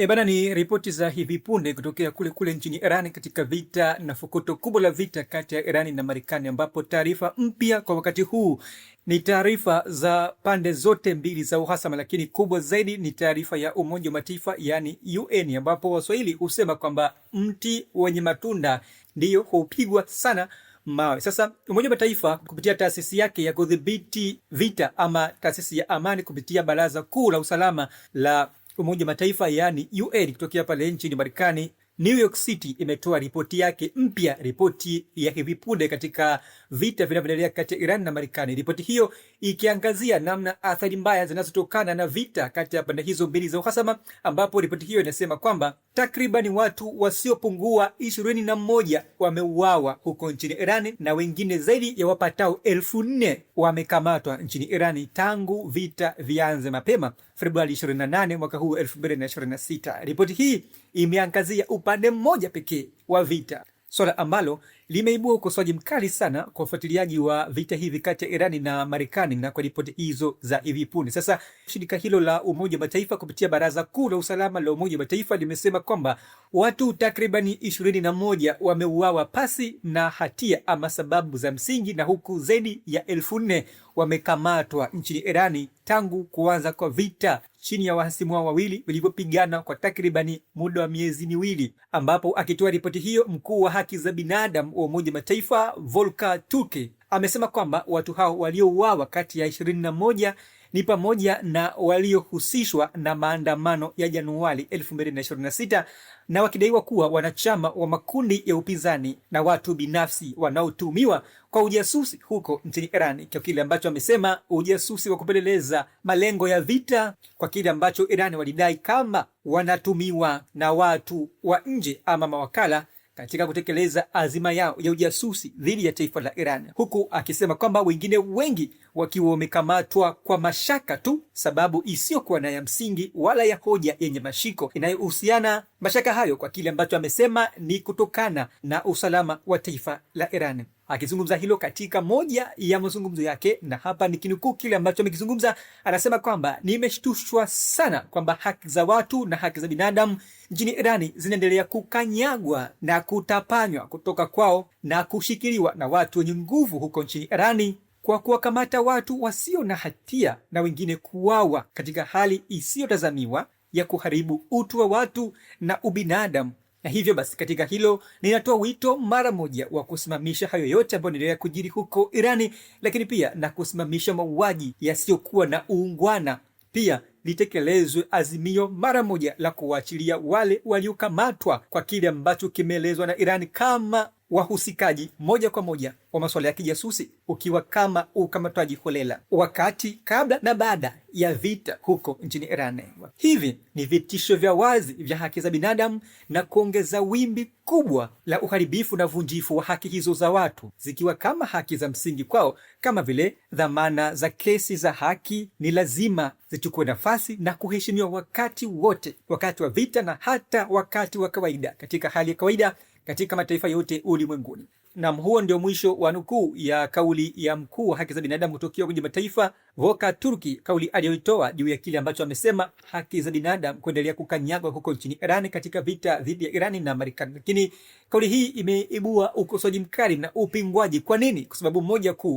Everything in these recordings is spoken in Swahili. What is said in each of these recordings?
Bana, ni ripoti za hivi punde kutokea kule nchini Iran katika vita na fukuto kubwa la vita kati ya Iran na Marekani, ambapo taarifa mpya kwa wakati huu ni taarifa za pande zote mbili za uhasama, lakini kubwa zaidi ni taarifa ya Umoja wa Mataifa yani UN, ambapo Waswahili husema kwamba mti wenye matunda ndiyo hupigwa sana mawe. Sasa Umoja wa Mataifa kupitia taasisi yake ya kudhibiti vita ama taasisi ya amani kupitia Baraza Kuu la Usalama la Umoja wa Mataifa yani UN kutokea pale nchini Marekani, New York City, imetoa ripoti yake mpya, ripoti ya hivi punde katika vita vinavyoendelea kati ya Iran na Marekani. Ripoti hiyo ikiangazia namna athari mbaya zinazotokana na vita kati ya pande hizo mbili za uhasama, ambapo ripoti hiyo inasema kwamba takriban watu wasiopungua 21 wameuawa huko nchini Iran na wengine zaidi ya wapatao 4,000 wamekamatwa nchini Iran tangu vita vianze mapema Februari 28 mwaka huu 2026. Ripoti hii imeangazia upande mmoja pekee wa vita, swala ambalo limeibua ukosoaji mkali sana kwa ufuatiliaji wa vita hivi kati ya Irani na Marekani na kwa ripoti hizo za hivi punde. Sasa shirika hilo la Umoja wa Mataifa kupitia Baraza Kuu la Usalama la Umoja wa Mataifa limesema kwamba watu takribani 21 wameuawa pasi na hatia ama sababu za msingi, na huku zaidi ya 4,000 wamekamatwa nchini Irani tangu kuanza kwa vita chini ya wahasimu hao wawili walivyopigana kwa takribani muda wa miezi miwili, ambapo akitoa ripoti hiyo mkuu wa haki za binadamu wa Umoja wa Mataifa Volker Turk amesema kwamba watu hao waliouawa kati ya 21 ni pamoja na waliohusishwa na maandamano ya Januari 2026 na wakidaiwa kuwa wanachama wa makundi ya upinzani na watu binafsi wanaotumiwa kwa ujasusi huko nchini Iran, kwa kile ambacho amesema ujasusi wa kupeleleza malengo ya vita, kwa kile ambacho Iran walidai kama wanatumiwa na watu wa nje ama mawakala katika kutekeleza azima yao ya ujasusi dhidi ya taifa la Iran, huku akisema kwamba wengine wengi wakiwa wamekamatwa kwa mashaka tu, sababu isiyokuwa na ya msingi wala ya hoja yenye mashiko inayohusiana mashaka hayo, kwa kile ambacho amesema ni kutokana na usalama wa taifa la Iran. Akizungumza hilo katika moja ya mazungumzo yake, na hapa nikinukuu kile ambacho amekizungumza, anasema kwamba nimeshtushwa sana kwamba haki za watu na haki za binadamu nchini Irani zinaendelea kukanyagwa na kutapanywa kutoka kwao na kushikiliwa na watu wenye nguvu huko nchini Irani kwa kuwakamata watu wasio na hatia na wengine kuuawa katika hali isiyotazamiwa ya kuharibu utu wa watu na ubinadamu. Na hivyo basi, katika hilo ninatoa wito mara moja wa kusimamisha hayo yote ambayo yanaendelea kujiri huko Irani, lakini pia na kusimamisha mauaji yasiyokuwa na uungwana. Pia litekelezwe azimio mara moja la kuachilia wale waliokamatwa kwa kile ambacho kimeelezwa na Irani kama wahusikaji moja kwa moja wa masuala ya kijasusi, ukiwa kama ukamataji holela wakati, kabla na baada ya vita huko nchini Iran. Hivi ni vitisho vya wazi vya haki za binadamu na kuongeza wimbi kubwa la uharibifu na vunjifu wa haki hizo za watu, zikiwa kama haki za msingi kwao, kama vile dhamana za kesi za haki ni lazima zichukue nafasi na kuheshimiwa wakati wote, wakati wa vita na hata wakati wa kawaida, katika hali ya kawaida katika mataifa yote ulimwenguni. Na huo ndio mwisho wa nukuu ya kauli ya mkuu wa haki za binadamu kutokea kwenye mataifa Volker Turk, kauli aliyoitoa juu ya kile ambacho amesema haki za binadamu kuendelea kukanyagwa huko nchini Iran katika vita dhidi ya Irani na Marekani. Lakini kauli hii imeibua ukosoaji mkali na upingwaji. Kwa nini? Kwa sababu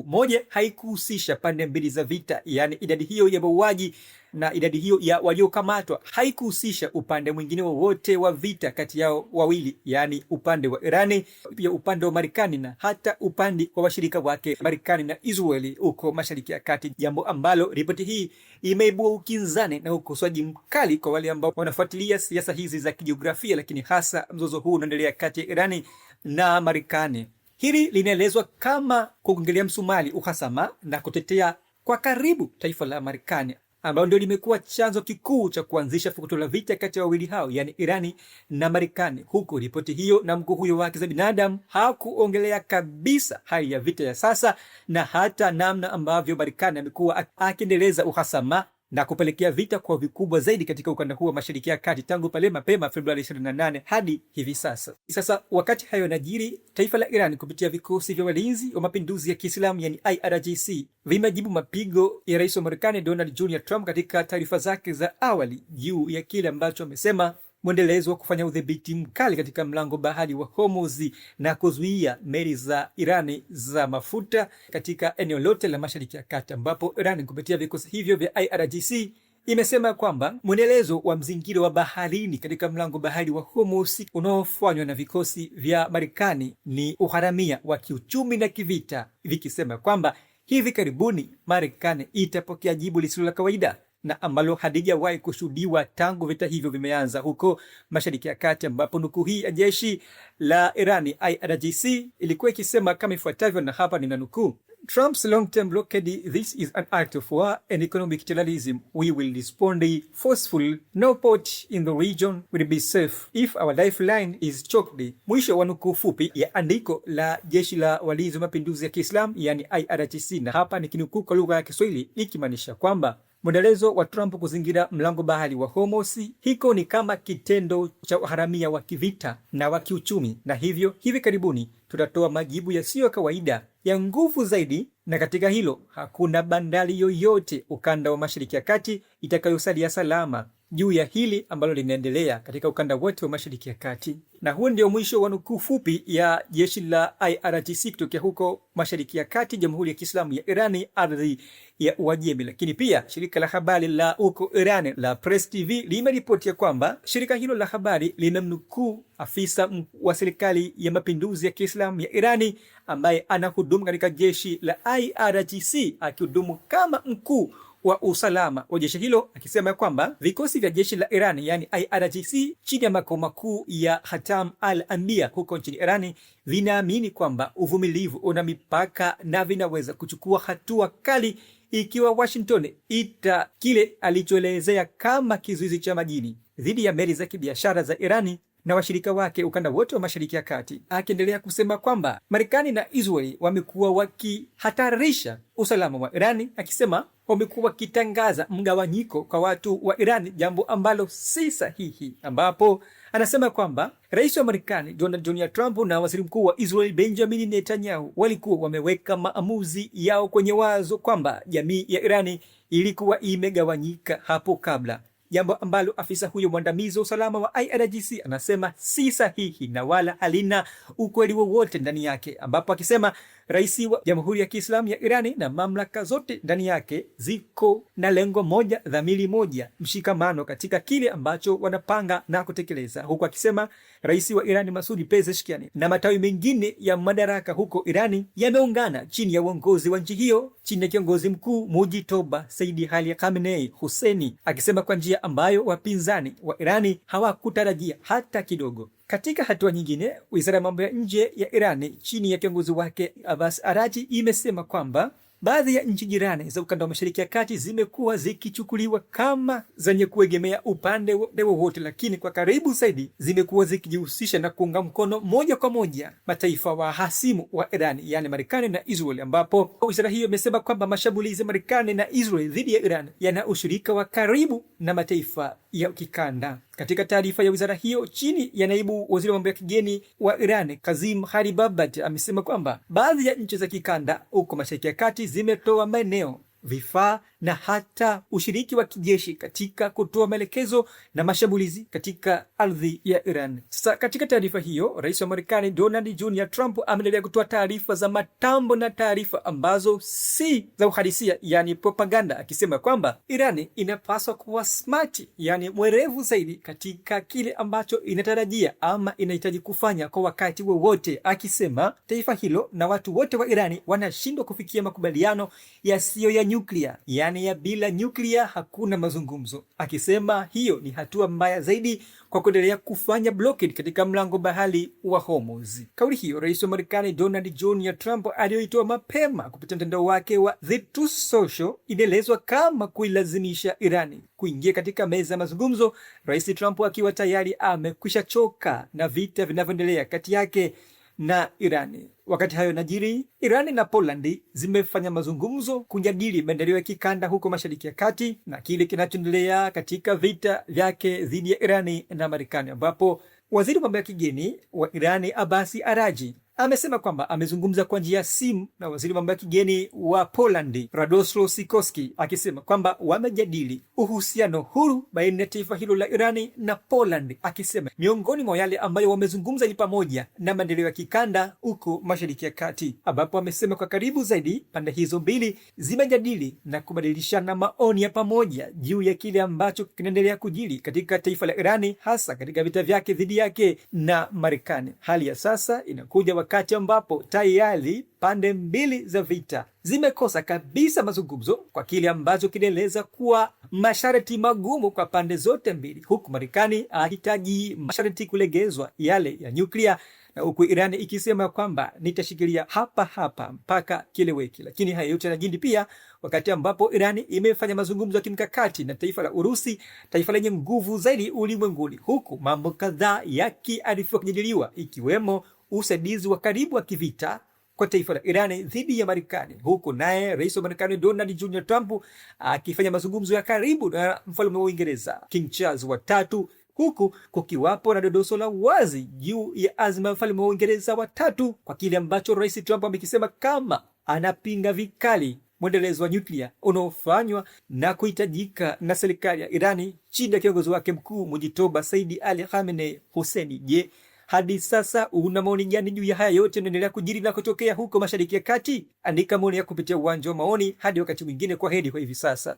moja haikuhusisha pande mbili za vita, yani idadi hiyo ya mauaji na idadi hiyo ya waliokamatwa haikuhusisha upande mwingine wowote wa vita kati yao wawili, yani upande wa Irani, pia upande wa Marekani na hata upande wa washirika wake Marekani na Israeli huko Mashariki ya Kati, jambo ambalo ripoti hii imeibua ukinzani na ukosoaji mkali kwa wale ambao wanafuatilia siasa hizi za kijiografia, lakini hasa mzozo huu unaendelea kati ya Irani na Marekani. Hili linaelezwa kama kuongelea msumali uhasama na kutetea kwa karibu taifa la Marekani, ambao ndio limekuwa chanzo kikuu cha kuanzisha fukuto la vita kati ya wawili hao, yani Irani na Marekani. Huku ripoti hiyo na mkuu huyo wa haki za binadamu hakuongelea kabisa hali ya vita ya sasa na hata namna ambavyo Marekani amekuwa akiendeleza uhasama na kupelekea vita kwa vikubwa zaidi katika ukanda huu wa Mashariki ya Kati tangu pale mapema Februari 28 hadi hivi sasa. Sasa wakati hayo yanajiri, taifa la Iran kupitia vikosi vya walinzi wa mapinduzi ya Kiislamu yani IRGC vimejibu mapigo ya rais wa Marekani Donald Jr. Trump katika taarifa zake za awali juu ya kile ambacho amesema mwendelezo wa kufanya udhibiti mkali katika mlango bahari wa Hormuz na kuzuia meli za Irani za mafuta katika eneo lote la Mashariki ya Kati, ambapo Irani kupitia vikosi hivyo vya IRGC imesema kwamba mwendelezo wa mzingiro wa baharini katika mlango bahari wa Hormuz unaofanywa na vikosi vya Marekani ni uharamia wa kiuchumi na kivita, vikisema kwamba hivi karibuni Marekani itapokea jibu lisilo la kawaida na ambalo halijawahi kushuhudiwa tangu vita hivyo vimeanza huko Mashariki ya Kati, ambapo nukuu hii ya jeshi la Irani IRGC ilikuwa ikisema kama ifuatavyo, na hapa ninanukuu: Trump's long-term blockade, this is an act of war and economic terrorism. We will respond forcefully. No port in the region will be safe if our lifeline is choked. Mwisho wa nukuu fupi ya andiko la jeshi la walinzi wa mapinduzi ya Kiislamu yani IRGC, na hapa ni kinukuu kwa lugha ya Kiswahili ikimaanisha kwamba mwendelezo wa Trump kuzingira mlango bahari wa Hormuz hiko ni kama kitendo cha uharamia wa kivita na wa kiuchumi, na hivyo hivi karibuni tutatoa majibu yasiyo kawaida ya nguvu zaidi, na katika hilo hakuna bandari yoyote ukanda wa Mashariki ya Kati itakayosalia salama juu ya hili ambalo linaendelea katika ukanda wote wa Mashariki ya Kati. Na huo ndio mwisho wa nukuu fupi ya jeshi la IRGC kutokea huko Mashariki ya Kati, Jamhuri ya Kiislamu ya Irani, ardhi ya Uajemi. Lakini pia shirika la habari la huko Irani la Press TV limeripotia kwamba shirika hilo la habari linamnukuu afisa wa serikali ya mapinduzi ya Kiislamu ya Irani ambaye anahudumu katika jeshi la IRGC, akihudumu kama mkuu wa usalama wa jeshi hilo, akisema kwamba vikosi vya jeshi la Irani yani IRGC chini ya makao makuu ya Hatam al-Anbiya huko nchini Irani vinaamini kwamba uvumilivu una mipaka na vinaweza kuchukua hatua kali ikiwa Washington ita kile alichoelezea kama kizuizi cha majini dhidi ya meli za kibiashara za Irani na washirika wake ukanda wote wa Mashariki ya Kati, akiendelea kusema kwamba Marekani na Israeli wamekuwa wakihatarisha usalama wa Irani, akisema wamekuwa wakitangaza mgawanyiko kwa watu wa Irani, jambo ambalo si sahihi, ambapo anasema kwamba rais wa Marekani Donald Trump na waziri mkuu wa Israel Benjamin Netanyahu walikuwa wameweka maamuzi yao kwenye wazo kwamba jamii ya Irani ilikuwa imegawanyika hapo kabla, jambo ambalo afisa huyo mwandamizi wa usalama wa IRGC anasema si sahihi na wala halina ukweli wowote ndani yake, ambapo akisema rais wa Jamhuri ya Kiislamu ya Irani na mamlaka zote ndani yake ziko na lengo moja, dhamiri moja, mshikamano katika kile ambacho wanapanga na kutekeleza, huku akisema rais wa Irani Masoud Pezeshkian na matawi mengine ya madaraka huko Irani yameungana chini ya uongozi wa nchi hiyo chini ya kiongozi mkuu Mujtaba Saidi Ali Khamenei Husseini, akisema kwa njia ambayo wapinzani wa Irani hawakutarajia hata kidogo. Katika hatua nyingine, wizara ya mambo ya nje ya Irani chini ya kiongozi wake Abbas Araghchi imesema kwamba baadhi ya nchi jirani za ukanda wa Mashariki ya Kati zimekuwa zikichukuliwa kama zenye kuegemea upande wowote, lakini kwa karibu zaidi zimekuwa zikijihusisha na kuunga mkono moja kwa moja mataifa wa hasimu wa Irani, yani Marekani na Israel, ambapo wizara hiyo imesema kwamba mashambulizi ya Marekani na Israel dhidi ya Iran yana ushirika wa karibu na mataifa ya kikanda. Katika taarifa ya wizara hiyo chini ya naibu waziri wa mambo ya kigeni wa Iran Kazim Gharibabad amesema kwamba baadhi ya nchi za kikanda huko Mashariki ya Kati zimetoa maeneo, vifaa na hata ushiriki wa kijeshi katika kutoa maelekezo na mashambulizi katika ardhi ya Iran. Sasa katika taarifa hiyo, rais wa Marekani Donald Trump ameendelea kutoa taarifa za matambo na taarifa ambazo si za uhalisia, yani propaganda, akisema kwamba Iran inapaswa kuwa smart, yani mwerevu zaidi katika kile ambacho inatarajia ama inahitaji kufanya kwa wakati wowote, akisema taifa hilo na watu wote wa Irani wanashindwa kufikia makubaliano yasiyo ya nyuklia, yani ya bila nyuklia hakuna mazungumzo, akisema hiyo ni hatua mbaya zaidi kwa kuendelea kufanya blockade katika mlango bahari wa Hormuz. Kauli hiyo rais wa Marekani Donald Trump aliyoitoa mapema kupitia mtandao wake wa The Truth Social inaelezwa kama kuilazimisha Irani kuingia katika meza ya mazungumzo, rais Trump akiwa tayari amekwisha choka na vita vinavyoendelea kati yake na Irani. Wakati hayo najiri, Irani na Poland zimefanya mazungumzo kujadili maendeleo ya kikanda huko Mashariki ya Kati na kile kinachoendelea katika vita vyake dhidi ya Irani na Marekani, ambapo waziri wa mambo ya kigeni wa Irani Abbas Araghchi amesema kwamba amezungumza kwa njia ya simu na waziri mambo ya kigeni wa Poland Radosław Sikorski, akisema kwamba wamejadili uhusiano huru baina ya taifa hilo la Irani na Poland, akisema miongoni mwa yale ambayo wamezungumza ni pamoja na maendeleo ya kikanda huko Mashariki ya Kati, ambapo amesema kwa karibu zaidi pande hizo mbili zimejadili na kubadilishana maoni ya pamoja juu ya kile ambacho kinaendelea kujiri katika taifa la Irani, hasa katika vita vyake dhidi yake na Marekani. Hali ya sasa inakuja wakati ambapo tayari pande mbili za vita zimekosa kabisa mazungumzo kwa kile ambacho kinaeleza kuwa masharti magumu kwa pande zote mbili, huku Marekani akihitaji masharti kulegezwa, yale ya nyuklia, na huku Irani ikisema kwamba nitashikilia hapa hapa mpaka kileweki. Lakini haya yote yanajiri pia wakati ambapo Irani imefanya mazungumzo ya kimkakati na taifa la Urusi, taifa lenye nguvu zaidi ulimwenguni, huku mambo kadhaa yakiarifiwa kujadiliwa, ikiwemo usaidizi wa karibu wa kivita kwa taifa la Irani dhidi ya Marekani, huku naye rais wa Marekani Donald Jr. Trump akifanya mazungumzo ya karibu na mfalme wa Uingereza King Charles III, huku kukiwapo na dodoso la wazi juu ya azma ya mfalme wa Uingereza wa tatu kwa kile ambacho rais Trump amekisema kama anapinga vikali mwendelezo wa nyuklia unaofanywa na kuhitajika na serikali ya Irani chini ya kiongozi wake mkuu Mujitaba Saidi Ali Khamenei Husseini. Je, hadi sasa una maoni gani juu ya haya yote yanaendelea kujiri na kutokea huko Mashariki ya Kati? Andika maoni yako kupitia uwanja wa maoni. Hadi wakati mwingine, kwa heri kwa hivi sasa.